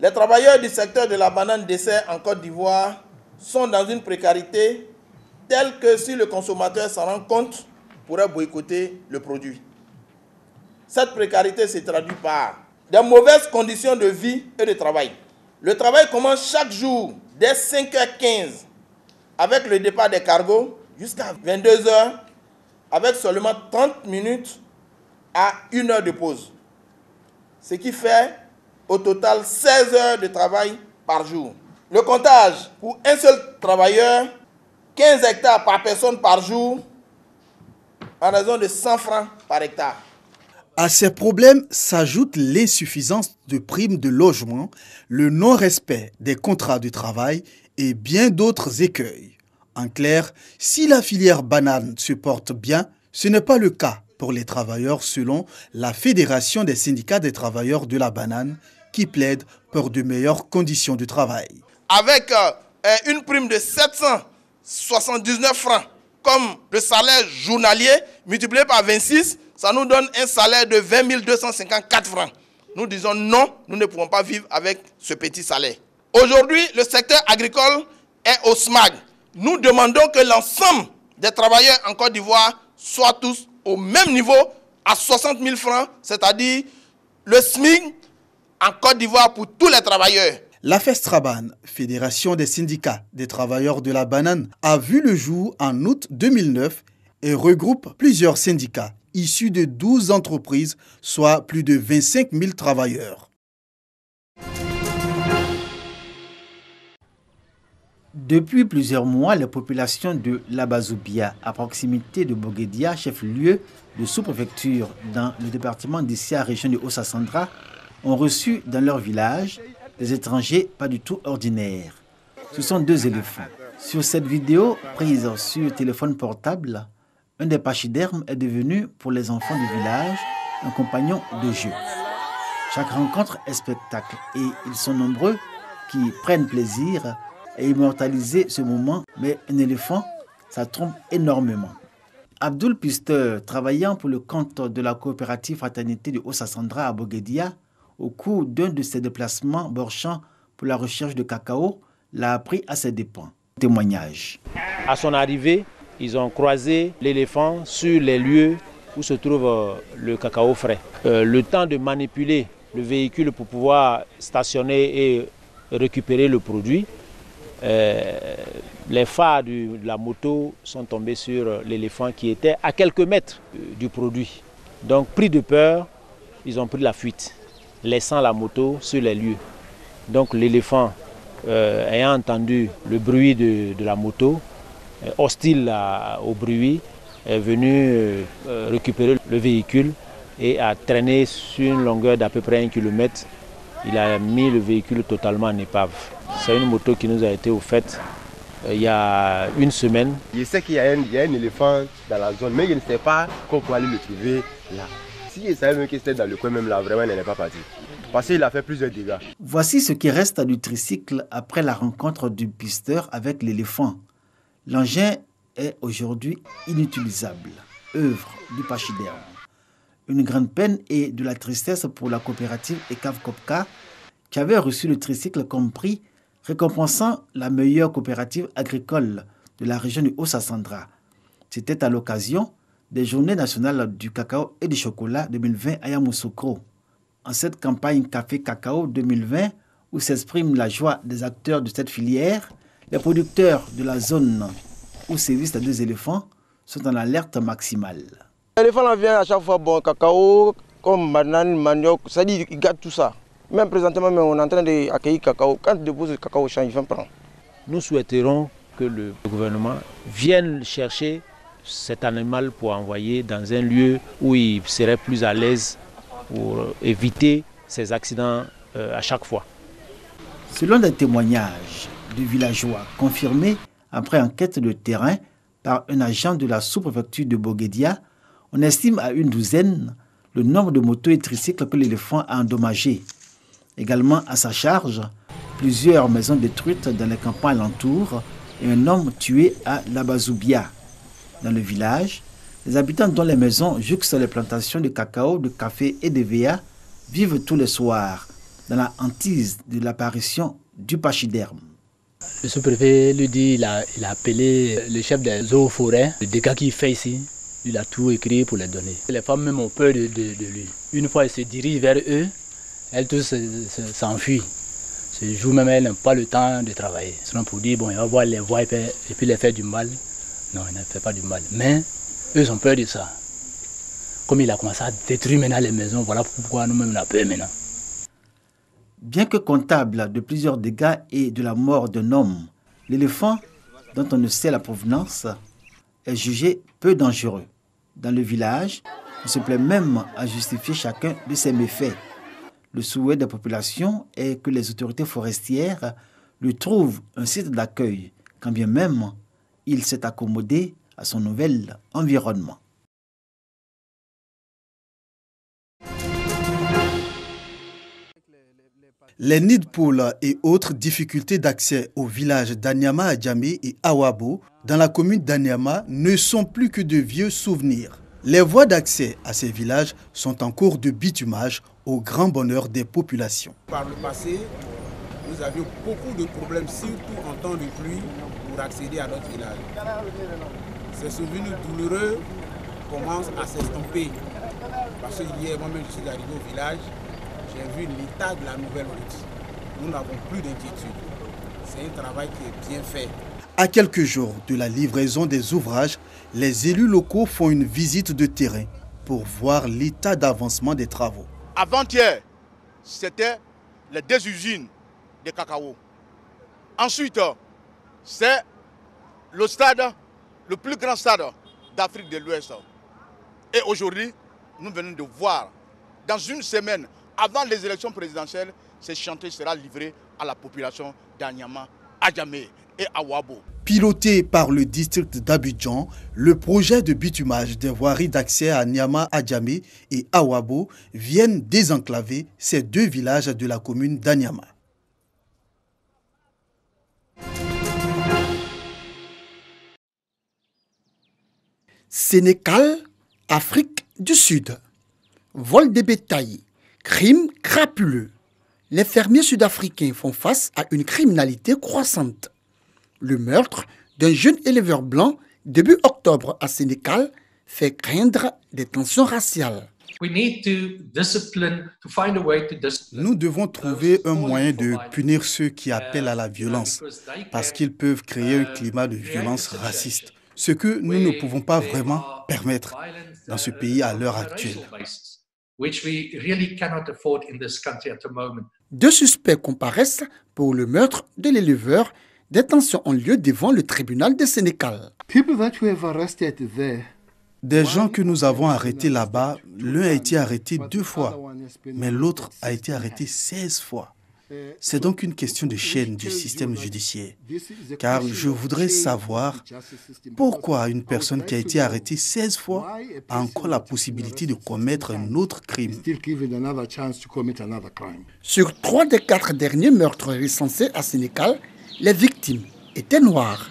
Les travailleurs du secteur de la banane dessert en Côte d'Ivoire sont dans une précarité telle que si le consommateur s'en rend compte, pourrait boycotter le produit. Cette précarité se traduit par de mauvaises conditions de vie et de travail. Le travail commence chaque jour dès 5h15 avec le départ des cargos jusqu'à 22h avec seulement 30 minutes à 1 heure de pause. Ce qui fait au total 16 heures de travail par jour. Le comptage pour un seul travailleur, 15 hectares par personne par jour, en raison de 100 francs par hectare. À ces problèmes s'ajoute l'insuffisance de primes de logement, le non-respect des contrats de travail et bien d'autres écueils. En clair, si la filière banane se porte bien, ce n'est pas le cas pour les travailleurs selon la Fédération des syndicats des travailleurs de la banane qui plaide pour de meilleures conditions de travail. Avec une prime de 779 francs comme le salaire journalier multiplié par 26, ça nous donne un salaire de 20 254 francs. Nous disons non, nous ne pouvons pas vivre avec ce petit salaire. Aujourd'hui, le secteur agricole est au SMAG. Nous demandons que l'ensemble des travailleurs en Côte d'Ivoire soient tous au même niveau, à 60 000 francs, c'est-à-dire le SMIC en Côte d'Ivoire pour tous les travailleurs. La FESTRABAN, Fédération des syndicats des travailleurs de la banane, a vu le jour en août 2009 et regroupe plusieurs syndicats issus de 12 entreprises, soit plus de 25 000 travailleurs. Depuis plusieurs mois, les populations de Labazoubia, à proximité de Boguédia, chef-lieu de sous-préfecture dans le département d'Issia, région de Haut-Sassandra, ont reçu dans leur village des étrangers pas du tout ordinaires. Ce sont 2 éléphants. Sur cette vidéo, prise sur téléphone portable, un des pachydermes est devenu pour les enfants du village un compagnon de jeu. Chaque rencontre est spectacle et ils sont nombreux qui prennent plaisir à immortaliser ce moment, mais un éléphant, ça trompe énormément. Abdul Pisteur, travaillant pour le compte de la coopérative Fraternité de Haut-Sassandra à Boguédia, au cours d'un de ses déplacements borchant pour la recherche de cacao, l'a appris à ses dépens. Témoignage. À son arrivée, ils ont croisé l'éléphant sur les lieux où se trouve le cacao frais. Le temps de manipuler le véhicule pour pouvoir stationner et récupérer le produit, les phares de la moto sont tombés sur l'éléphant qui était à quelques mètres du produit. Donc, pris de peur, ils ont pris la fuite, laissant la moto sur les lieux. Donc l'éléphant, ayant entendu le bruit de la moto, hostile au bruit, est venu récupérer le véhicule et a traîné sur une longueur d'à peu près 1 kilomètre. Il a mis le véhicule totalement en épave. C'est une moto qui nous a été offerte il y a 1 semaine. Je sais qu'il y a un éléphant dans la zone, mais je ne sais pas qu'on peut aller le trouver là. Si je savais même qu'il était dans le coin même là, vraiment il n'est pas parti. Parce qu'il a fait plusieurs dégâts. Voici ce qui reste du tricycle après la rencontre du pisteur avec l'éléphant. L'engin est aujourd'hui inutilisable, œuvre du pachyderme. Une grande peine et de la tristesse pour la coopérative ECAV Copca qui avait reçu le tricycle comme prix récompensant la meilleure coopérative agricole de la région du Haut-Sassandra. C'était à l'occasion des Journées nationales du cacao et du chocolat 2020 à Yamoussoukro. En cette campagne Café-Cacao 2020, où s'exprime la joie des acteurs de cette filière, les producteurs de la zone où sévissent les 2 éléphants sont en alerte maximale. L'éléphant vient à chaque fois, bon, cacao, comme banane, manioc, ça dit il gâte tout ça. Même présentement, on est en train d'accueillir cacao. Quand il dépose le cacao au champ, il vient prendre. Nous souhaiterons que le gouvernement vienne chercher cet animal pour envoyer dans un lieu où il serait plus à l'aise pour éviter ces accidents à chaque fois. Selon des témoignages du villageois confirmés après enquête de terrain par un agent de la sous-préfecture de Boguédia, on estime à 12 le nombre de motos et tricycles que l'éléphant a endommagés. Également à sa charge, plusieurs maisons détruites dans les campagnes alentours et un homme tué à Labazoubia. Dans le village, les habitants dont les maisons jouxtent les plantations de cacao, de café et de véa vivent tous les soirs dans la hantise de l'apparition du pachyderme. Le sous-préfet lui dit, il a appelé le chef des eaux forêts, le dégât qu'il fait ici, il a tout écrit pour les donner. Les femmes même ont peur de lui. Une fois elle se dirige vers eux, elles tous s'enfuient. Ce jour même, elles n'ont pas le temps de travailler. Sinon pour dire, bon, il va voir les voies et puis les faire du mal. Non, il ne fait pas du mal. Mais eux ont peur de ça. Comme il a commencé à détruire maintenant les maisons, voilà pourquoi nous-mêmes on a peur maintenant. Bien que comptable de plusieurs dégâts et de la mort d'un homme, l'éléphant, dont on ne sait la provenance, est jugé peu dangereux. Dans le village, on se plaît même à justifier chacun de ses méfaits. Le souhait des populations est que les autorités forestières lui trouvent un site d'accueil, quand bien même il s'est accommodé à son nouvel environnement. Les nids de poules et autres difficultés d'accès aux villages d'Anyama Adjamé et Awabo dans la commune d'Anyama ne sont plus que de vieux souvenirs. Les voies d'accès à ces villages sont en cours de bitumage au grand bonheur des populations. Par le passé, nous avions beaucoup de problèmes, surtout en temps de pluie, pour accéder à notre village. Ces souvenirs douloureux commencent à s'estomper. Parce que hier, moi-même, je suis arrivé au village. J'ai vu l'état de la nouvelle route. Nous n'avons plus d'inquiétude. C'est un travail qui est bien fait. À quelques jours de la livraison des ouvrages, les élus locaux font une visite de terrain pour voir l'état d'avancement des travaux. Avant-hier, c'était les 2 usines de cacao. Ensuite, c'est le stade, le plus grand stade d'Afrique de l'Ouest. Et aujourd'hui, nous venons de voir, dans une semaine, avant les élections présidentielles, ce chantier sera livré à la population d'Anyama, Adjamé et Awabo. Piloté par le district d'Abidjan, le projet de bitumage des voiries d'accès à Nyama, Adjamé et Awabo viennent désenclaver ces 2 villages de la commune d'Anyama. Sénégal, Afrique du Sud. Vol de bétail, crimes crapuleux. Les fermiers sud-africains font face à une criminalité croissante. Le meurtre d'un jeune éleveur blanc début octobre à Sénégal fait craindre des tensions raciales. Nous devons trouver un moyen de punir ceux qui appellent à la violence, parce qu'ils peuvent créer un climat de violence raciste, ce que nous ne pouvons pas vraiment permettre dans ce pays à l'heure actuelle. 2 suspects comparaissent pour le meurtre de l'éleveur. Des tensions ont lieu devant le tribunal de Sénégal. Des gens que nous avons arrêtés là-bas, l'un a été arrêté 2 fois, mais l'autre a été arrêté 16 fois. C'est donc une question de chaîne du système judiciaire. Car je voudrais savoir pourquoi une personne qui a été arrêtée 16 fois a encore la possibilité de commettre un autre crime. Sur 3 des 4 derniers meurtres recensés à Sénégal, les victimes étaient noires.